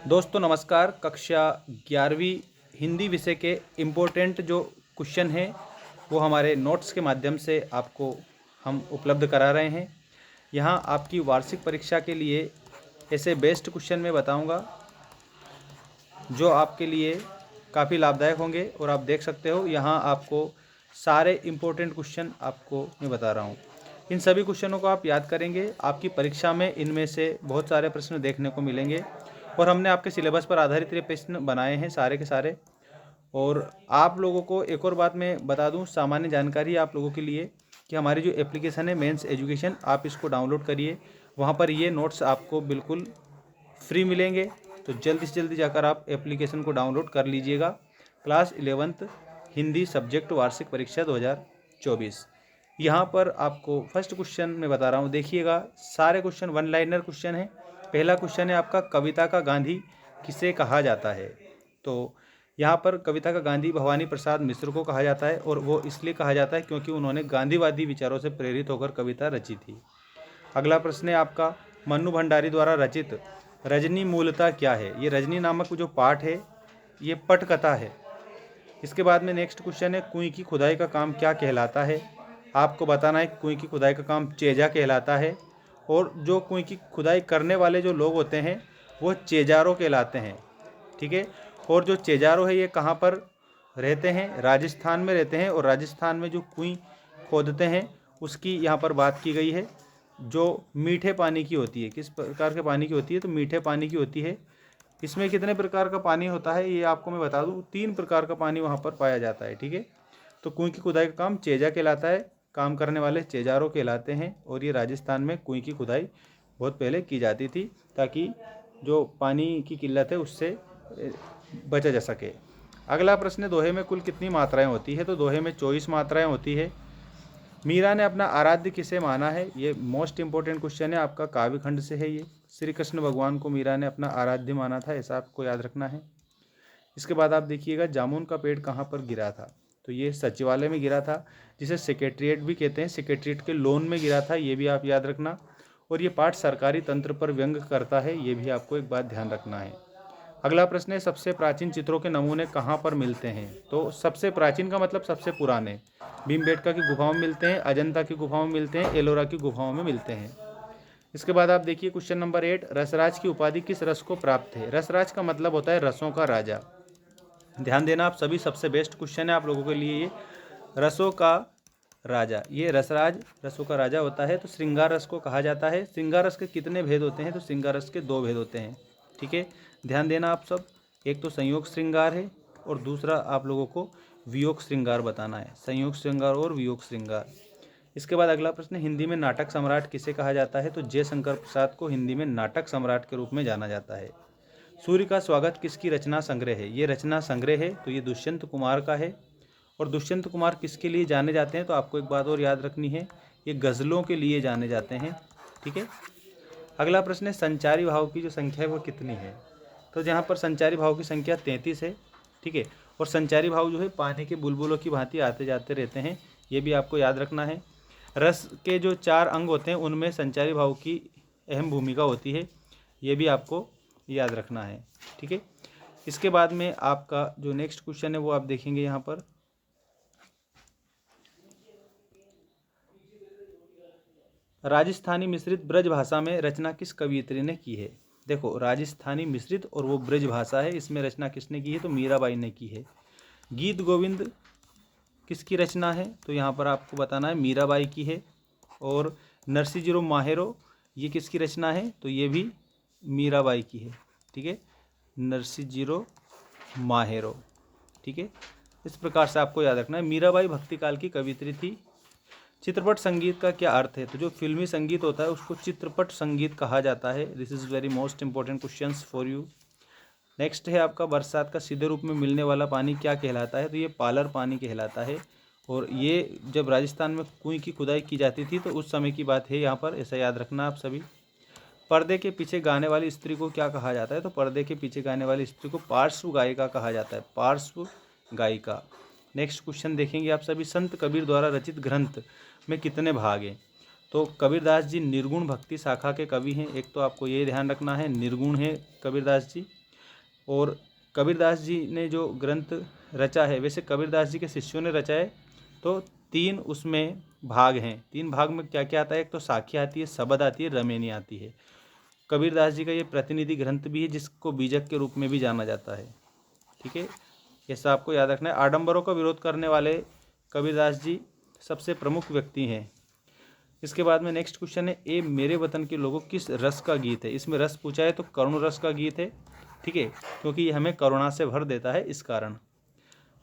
दोस्तों नमस्कार। कक्षा 11वीं हिंदी विषय के इम्पोर्टेंट जो क्वेश्चन हैं वो हमारे नोट्स के माध्यम से आपको हम उपलब्ध करा रहे हैं। यहाँ आपकी वार्षिक परीक्षा के लिए ऐसे बेस्ट क्वेश्चन मैं बताऊंगा जो आपके लिए काफ़ी लाभदायक होंगे। और आप देख सकते हो यहाँ आपको सारे इम्पोर्टेंट क्वेश्चन आपको मैं बता रहा हूँ। इन सभी क्वेश्चनों को आप याद करेंगे, आपकी परीक्षा में इनमें से बहुत सारे प्रश्न देखने को मिलेंगे। और हमने आपके सिलेबस पर आधारित ये प्रश्न बनाए हैं सारे के सारे। और आप लोगों को एक और बात मैं बता दूं, सामान्य जानकारी आप लोगों के लिए, कि हमारी जो एप्लीकेशन है मेंस एजुकेशन, आप इसको डाउनलोड करिए। वहाँ पर ये नोट्स आपको बिल्कुल फ्री मिलेंगे। तो जल्दी से जल्दी जाकर आप एप्लीकेशन को डाउनलोड कर लीजिएगा। क्लास 11th हिंदी सब्जेक्ट वार्षिक परीक्षा 2024। यहाँ पर आपको फर्स्ट क्वेश्चन मैं बता रहा हूँ, देखिएगा। सारे क्वेश्चन वन लाइनर क्वेश्चन है। पहला क्वेश्चन है आपका, कविता का गांधी किसे कहा जाता है। तो यहाँ पर कविता का गांधी भवानी प्रसाद मिश्र को कहा जाता है, और वो इसलिए कहा जाता है क्योंकि उन्होंने गांधीवादी विचारों से प्रेरित होकर कविता रची थी। अगला प्रश्न है आपका, मन्नू भंडारी द्वारा रचित रजनी मूलतः क्या है। ये रजनी नामक जो पाठ है ये पटकथा है। इसके बाद में नेक्स्ट क्वेश्चन है, कुएं की खुदाई का काम क्या कहलाता है। आपको बताना है कुएं की खुदाई का काम चेजा कहलाता है। और जो कुएं की खुदाई करने वाले जो लोग होते हैं वो चेजारो कहलाते हैं, ठीक है। और जो चेजारो है ये कहाँ पर रहते हैं, राजस्थान में रहते हैं। और राजस्थान में जो कुएं खोदते हैं उसकी यहाँ पर बात की गई है, जो मीठे पानी की होती है। किस प्रकार के पानी की होती है, तो मीठे पानी की होती है। इसमें कितने प्रकार का पानी होता है ये आपको मैं बता दूं, 3 प्रकार का पानी वहाँ पर पाया जाता है, ठीक है। तो कुएं की खुदाई का काम चेजा कहलाता है, काम करने वाले चेजारो कहलाते हैं। और ये राजस्थान में कुएं की खुदाई बहुत पहले की जाती थी, ताकि जो पानी की किल्लत है उससे बचा जा सके। अगला प्रश्न, दोहे में कुल कितनी मात्राएं होती है। तो दोहे में 24 मात्राएं होती है। मीरा ने अपना आराध्य किसे माना है। ये मोस्ट इंपॉर्टेंट क्वेश्चन है आपका, काव्य खंड से है ये। श्री कृष्ण भगवान को मीरा ने अपना आराध्य माना था, ऐसा आपको याद रखना है। इसके बाद आप देखिएगा, जामुन का पेड़ कहाँ पर गिरा था। तो ये सचिवालय में गिरा था, जिसे सेक्रेटरीट भी कहते हैं। सेक्रेटरीट के लोन में गिरा था, ये भी आप याद रखना। और ये पाठ सरकारी तंत्र पर व्यंग करता है, ये भी आपको एक बात ध्यान रखना है। अगला प्रश्न है, सबसे प्राचीन चित्रों के नमूने कहाँ पर मिलते हैं। तो सबसे प्राचीन का मतलब सबसे पुराने भीमबेटका की गुफाओं में मिलते हैं, अजंता की गुफाओं में मिलते हैं, एलोरा की गुफाओं में मिलते हैं। इसके बाद आप देखिए क्वेश्चन नंबर 8, रसराज की उपाधि किस रस को प्राप्त है। रसराज का मतलब होता है रसों का राजा। ध्यान देना आप सभी, सबसे बेस्ट क्वेश्चन है आप लोगों के लिए ये, रसों का राजा। ये रसराज रसों का राजा होता है। तो श्रृंगार रस को कहा जाता है। श्रृंगार रस के कितने भेद होते हैं, तो श्रृंगार रस के 2 भेद होते हैं, ठीक है। ध्यान देना आप सब, एक तो संयोग श्रृंगार है और दूसरा आप लोगों को वियोग श्रृंगार बताना है। संयोग श्रृंगार और वियोग श्रृंगार। इसके बाद अगला प्रश्न, हिंदी में नाटक सम्राट किसे कहा जाता है। तो जयशंकर प्रसाद को हिंदी में नाटक सम्राट के रूप में जाना जाता है। सूर्य का स्वागत किसकी रचना संग्रह है। ये रचना संग्रह है, तो ये दुष्यंत कुमार का है। और दुष्यंत कुमार किसके लिए जाने जाते हैं, तो आपको एक बात और याद रखनी है, ये गज़लों के लिए जाने जाते हैं, ठीक है। अगला प्रश्न है, संचारी भाव की जो संख्या है वो कितनी है। तो जहाँ पर संचारी भाव की संख्या 33 है, ठीक है। और संचारी भाव जो है पानी के बुलबुलों की भांति आते जाते रहते हैं, ये भी आपको याद रखना है। रस के जो 4 अंग होते हैं उनमें संचारी भाव की अहम भूमिका होती है, ये भी आपको याद रखना है, ठीक है। इसके बाद में आपका जो नेक्स्ट क्वेश्चन है वो आप देखेंगे यहाँ पर, राजस्थानी मिश्रित ब्रज भाषा में रचना किस कवियत्री ने की है। देखो, राजस्थानी मिश्रित और वो ब्रज भाषा है, इसमें रचना किसने की है, तो मीराबाई ने की है। गीत गोविंद किसकी रचना है, तो यहाँ पर आपको बताना है मीराबाई की है। और नरसिंह माहेरो ये किसकी रचना है, तो ये भी मीराबाई की है, ठीक है। नरसिंह माहेरो, ठीक है। इस प्रकार से आपको याद रखना है। मीराबाई भक्तिकाल की कवियत्री थी। चित्रपट संगीत का क्या अर्थ है, तो जो फिल्मी संगीत होता है उसको चित्रपट संगीत कहा जाता है। This is very most important questions for you. Next है आपका, बरसात का सीधे रूप में मिलने वाला पानी क्या कहलाता है, तो ये पालर पानी कहलाता है। और ये जब राजस्थान में कुएं की खुदाई की जाती थी तो उस समय की बात है यहाँ पर, ऐसा याद रखना आप सभी। पर्दे के पीछे गाने वाली स्त्री को क्या कहा जाता है, तो पर्दे के पीछे गाने वाली स्त्री को पार्श्व गायिका कहा जाता है, पार्श्व गायिका। नेक्स्ट क्वेश्चन देखेंगे आप सभी, संत कबीर द्वारा रचित ग्रंथ में कितने भाग हैं। तो कबीरदास जी निर्गुण भक्ति शाखा के कवि हैं, एक तो आपको ये ध्यान रखना है, निर्गुण है कबीरदास जी। और कबीरदास जी ने जो ग्रंथ रचा है, वैसे कबीरदास जी के शिष्यों ने रचा है, तो 3 उसमें भाग हैं। 3 भाग में क्या क्या आता है? एक तो साखी आती है, शबद आती है, रमेनी आती है। कबीरदास जी का ये प्रतिनिधि ग्रंथ भी है, जिसको बीजक के रूप में भी जाना जाता है। ठीक है, ऐसा आपको याद रखना है। आडंबरों का विरोध करने वाले कबीरदास जी सबसे प्रमुख व्यक्ति हैं। इसके बाद में नेक्स्ट क्वेश्चन है, ए मेरे वतन के लोगों किस रस का गीत है? इसमें रस पूछा है तो करुण रस का गीत है। ठीक है, क्योंकि ये हमें करुणा से भर देता है, इस कारण।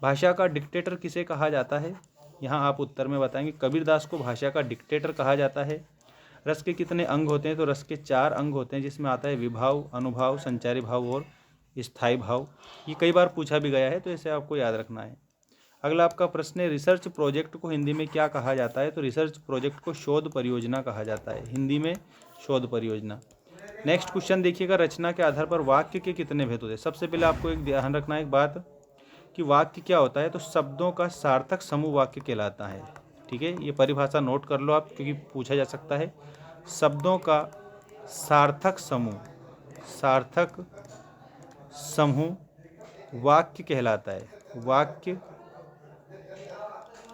भाषा का डिक्टेटर किसे कहा जाता है? यहाँ आप उत्तर में बताएंगे। कबीरदास को भाषा का डिक्टेटर कहा जाता है। रस के कितने अंग होते हैं? तो रस के 4 अंग होते हैं, जिसमें आता है विभाव, अनुभाव, संचारी भाव और स्थायी भाव। ये कई बार पूछा भी गया है, तो इसे आपको याद रखना है। अगला आपका प्रश्न है, रिसर्च प्रोजेक्ट को हिंदी में क्या कहा जाता है? तो रिसर्च प्रोजेक्ट को शोध परियोजना कहा जाता है, हिंदी में शोध परियोजना। नेक्स्ट क्वेश्चन देखिएगा, रचना के आधार पर वाक्य के कितने भेद होते हैं? सबसे पहले आपको एक ध्यान रखना है एक बात, कि वाक्य क्या होता है? तो शब्दों का सार्थक समूह वाक्य कहलाता है। ठीक है, ये परिभाषा नोट कर लो आप, क्योंकि पूछा जा सकता है। शब्दों का सार्थक समूह वाक्य कहलाता है, वाक्य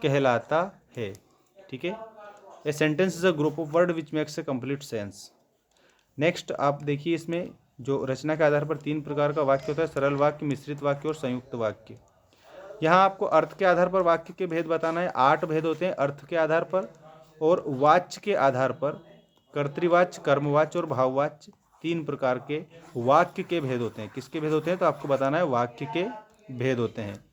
कहलाता है। ठीक है, a sentence is a group of word which makes a complete sense. Next आप देखिए, इसमें जो रचना के आधार पर 3 प्रकार का वाक्य होता है, सरल वाक्य, मिश्रित वाक्य और संयुक्त वाक्य। यहाँ आपको अर्थ के आधार पर वाक्य के भेद बताना है। 8 भेद होते हैं अर्थ के आधार पर, और वाच्य के आधार पर कर्तृवाच्य, कर्मवाच्य और भाववाच्य 3 प्रकार के वाक्य के भेद होते हैं। किसके भेद होते हैं? तो आपको बताना है वाक्य के भेद होते हैं।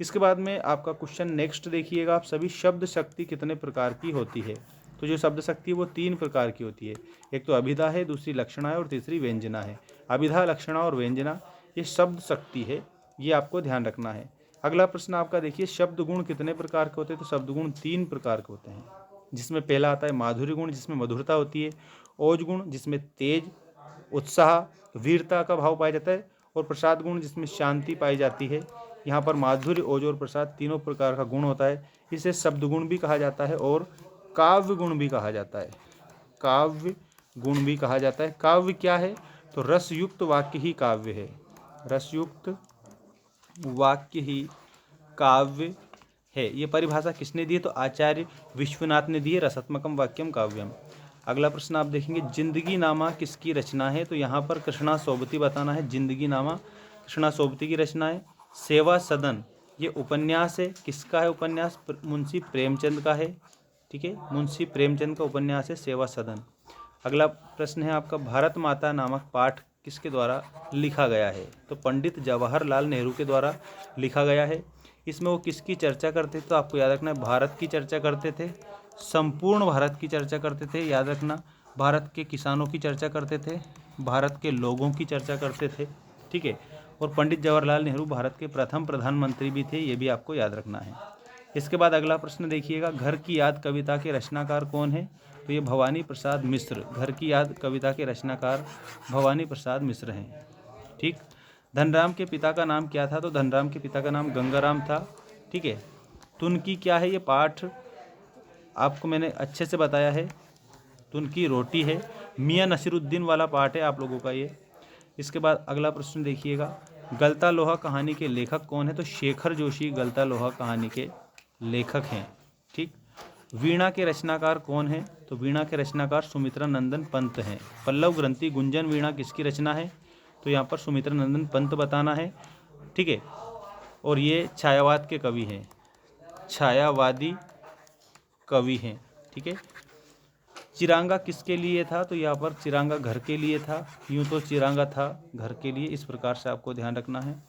इसके बाद में आपका क्वेश्चन नेक्स्ट देखिएगा आप सभी, शब्द शक्ति कितने प्रकार की होती है? तो जो शब्द शक्ति है वो 3 प्रकार की होती है। एक तो अभिधा है, दूसरी लक्षणा है और तीसरी व्यंजना है। अभिधा, लक्षणा और व्यंजना ये शब्द शक्ति है, ये आपको ध्यान रखना है। अगला प्रश्न आपका देखिए, शब्द गुण कितने प्रकार के होते हैं? तो शब्द गुण 3 प्रकार के होते हैं, जिसमें पहला आता है माधुर्य गुण, जिसमें मधुरता होती है। ओज गुण, जिसमें तेज, उत्साह, वीरता का भाव पाया जाता है। और प्रसाद गुण, जिसमें शांति पाई जाती है। यहाँ पर माधुर्य, ओज और प्रसाद तीनों प्रकार का गुण होता है। इसे शब्द गुण भी कहा जाता है और काव्य गुण भी कहा जाता है। काव्य गुण भी कहा जाता है। काव्य क्या है? तो रसयुक्त वाक्य ही काव्य है। रसयुक्त वाक्य ही काव्य है। ये परिभाषा किसने दी है? तो आचार्य विश्वनाथ ने दी है, रसात्मकम वाक्यम काव्यम। अगला प्रश्न आप देखेंगे, जिंदगी नामा किसकी रचना है? तो यहाँ पर कृष्णा सोबती बताना है। जिंदगी नामा कृष्णा सोबती की रचना है। सेवा सदन ये उपन्यास है, किसका है उपन्यास? मुंशी प्रेमचंद का है। ठीक है, मुंशी प्रेमचंद का उपन्यास है सेवा सदन। अगला प्रश्न है आपका, भारत माता नामक पाठ किसके द्वारा लिखा गया है? तो पंडित जवाहरलाल नेहरू के द्वारा लिखा गया है। इसमें वो किसकी चर्चा करते थे? तो आपको याद रखना है, भारत की चर्चा करते थे, संपूर्ण भारत की चर्चा करते थे। याद रखना, भारत के किसानों की चर्चा करते थे, भारत के लोगों की चर्चा करते थे। ठीक है, और पंडित जवाहरलाल नेहरू भारत के प्रथम प्रधानमंत्री भी थे, ये भी आपको याद रखना है। इसके बाद अगला प्रश्न देखिएगा, घर की याद कविता के रचनाकार कौन है? तो ये भवानी प्रसाद मिश्र, घर की याद कविता के रचनाकार भवानी प्रसाद मिश्र हैं। ठीक, धनराम के पिता का नाम क्या था? तो धनराम के पिता का नाम गंगाराम था। ठीक है, तुनकी क्या है? ये पाठ आपको मैंने अच्छे से बताया है, तुनकी रोटी है। मियाँ नसीरुद्दीन वाला पाठ है आप लोगों का ये। इसके बाद अगला प्रश्न देखिएगा, गलता लोहा कहानी के लेखक कौन है? तो शेखर जोशी गलता लोहा कहानी के लेखक हैं। ठीक, वीणा के रचनाकार कौन है? तो वीणा के रचनाकार सुमित्रा नंदन पंत हैं। पल्लव ग्रंथि गुंजन वीणा किसकी रचना है? तो यहाँ पर सुमित्रा नंदन पंत बताना है। ठीक है, और ये छायावाद के कवि हैं, छायावादी कवि हैं। ठीक है, चिरांगा किसके लिए था? तो यहाँ पर चिरांगा घर के लिए था। यूँ तो चिरांगा था घर के लिए, इस प्रकार से आपको ध्यान रखना है।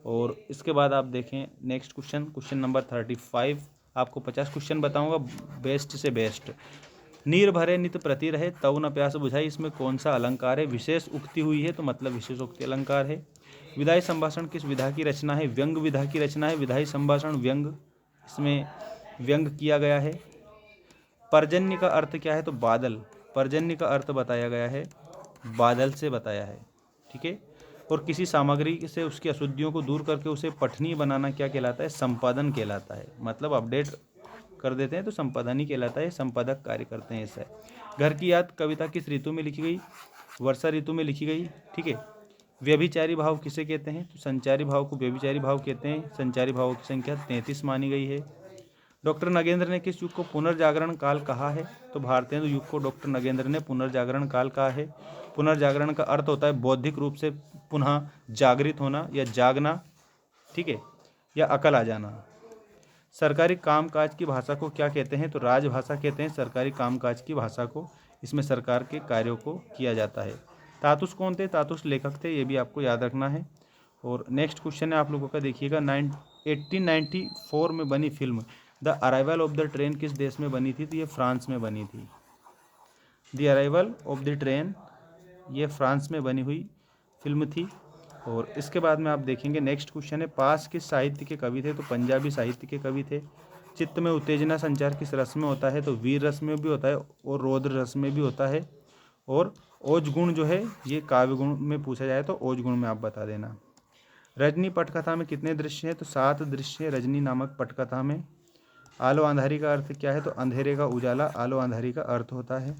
और इसके बाद आप देखें नेक्स्ट क्वेश्चन नंबर 35। आपको 50 क्वेश्चन बताऊंगा बेस्ट से बेस्ट। नीर भरे नित प्रति रहे तव न प्यास बुझाई, इसमें कौन सा अलंकार है? विशेष उक्ति हुई है, तो मतलब विशेषोक्ति अलंकार है। विधायी संभाषण किस विधा की रचना है? व्यंग विधा की रचना है। विधायी संभाषण व्यंग, इसमें व्यंग किया गया है। पर्जन्य का अर्थ क्या है? तो बादल, पर्जन्य का अर्थ बताया गया है, बादल से बताया है। ठीक है, और किसी सामग्री से उसकी अशुद्धियों को दूर करके उसे पठनीय बनाना क्या कहलाता है? संपादन कहलाता है। मतलब अपडेट कर देते हैं तो संपादन ही कहलाता है, संपादक कार्य करते हैं ऐसा। घर की याद कविता किस ऋतु में लिखी गई? वर्षा ऋतु में लिखी गई। ठीक है, व्यभिचारी भाव किसे कहते हैं? तो संचारी भाव को व्यभिचारी भाव कहते हैं। संचारी भावों की संख्या 33 मानी गई है। डॉक्टर नगेंद्र ने किस युग को पुनर्जागरण काल कहा है? तो भारतेंदु युग को डॉक्टर नगेंद्र ने पुनर्जागरण काल कहा है। पुनर्जागरण का अर्थ होता है बौद्धिक रूप से पुनः जागृत होना या जागना, ठीक है, या अकल आ जाना। सरकारी कामकाज की भाषा को क्या कहते हैं? तो राजभाषा कहते हैं सरकारी कामकाज की भाषा को। इसमें सरकार के कार्यों को किया जाता है। तातुस कौन थे? तातुस लेखक थे, ये भी आपको याद रखना है। और नेक्स्ट क्वेश्चन है आप लोगों का, देखिएगा 1894 में बनी film the arrival of the train किस देश में बनी थी? तो ये फ्रांस में बनी थी। The arrival of the train ये फ्रांस में बनी हुई फिल्म थी। और इसके बाद में आप देखेंगे नेक्स्ट क्वेश्चन है, पास किस साहित्य के कवि थे? तो पंजाबी साहित्य के कवि थे। चित्त में उत्तेजना संचार किस रस में होता है? तो वीर रस में भी होता है और रौद्र रस में भी होता है। और ओज गुण जो है ये काव्य गुण में पूछा जाए तो ओज गुण में आप बता देना। रजनी पटकथा में कितने दृश्य हैं? तो 7 दृश्य हैं रजनी नामक पटकथा में। आलो अंधारी का अर्थ क्या है? तो अंधेरे का उजाला आलो अंधारी का अर्थ होता है।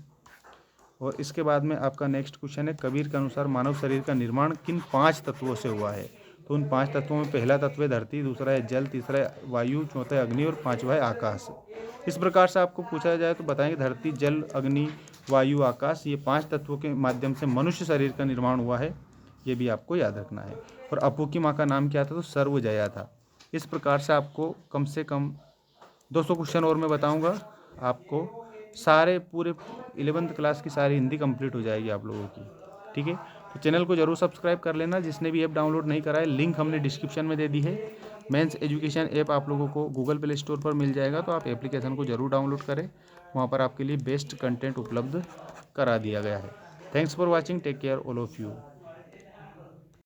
और इसके बाद में आपका नेक्स्ट क्वेश्चन है, कबीर के अनुसार मानव शरीर का निर्माण किन 5 तत्वों से हुआ है? तो उन 5 तत्वों में पहला तत्व है धरती, दूसरा है जल, तीसरा है वायु, चौथा है अग्नि और 5वां है आकाश। इस प्रकार से आपको पूछा जाए तो बताएंगे धरती, जल, अग्नि, वायु, आकाश, ये 5 तत्वों के माध्यम से मनुष्य शरीर का निर्माण हुआ है। ये भी आपको याद रखना है। और अपू की माँ का नाम क्या था? तो सर्वजया था। इस प्रकार से आपको कम से कम 200 क्वेश्चन और मैं बताऊंगा आपको, सारे पूरे 11th क्लास की सारी हिंदी कंप्लीट हो जाएगी आप लोगों की, ठीक है। तो चैनल को जरूर सब्सक्राइब कर लेना। जिसने भी ऐप डाउनलोड नहीं करा है, लिंक हमने डिस्क्रिप्शन में दे दी है। मेंस एजुकेशन ऐप आप लोगों को गूगल प्ले स्टोर पर मिल जाएगा, तो आप एप्लीकेशन को जरूर डाउनलोड करें। वहाँ पर आपके लिए बेस्ट कंटेंट उपलब्ध करा दिया गया है। Thanks for watching, take care all of you.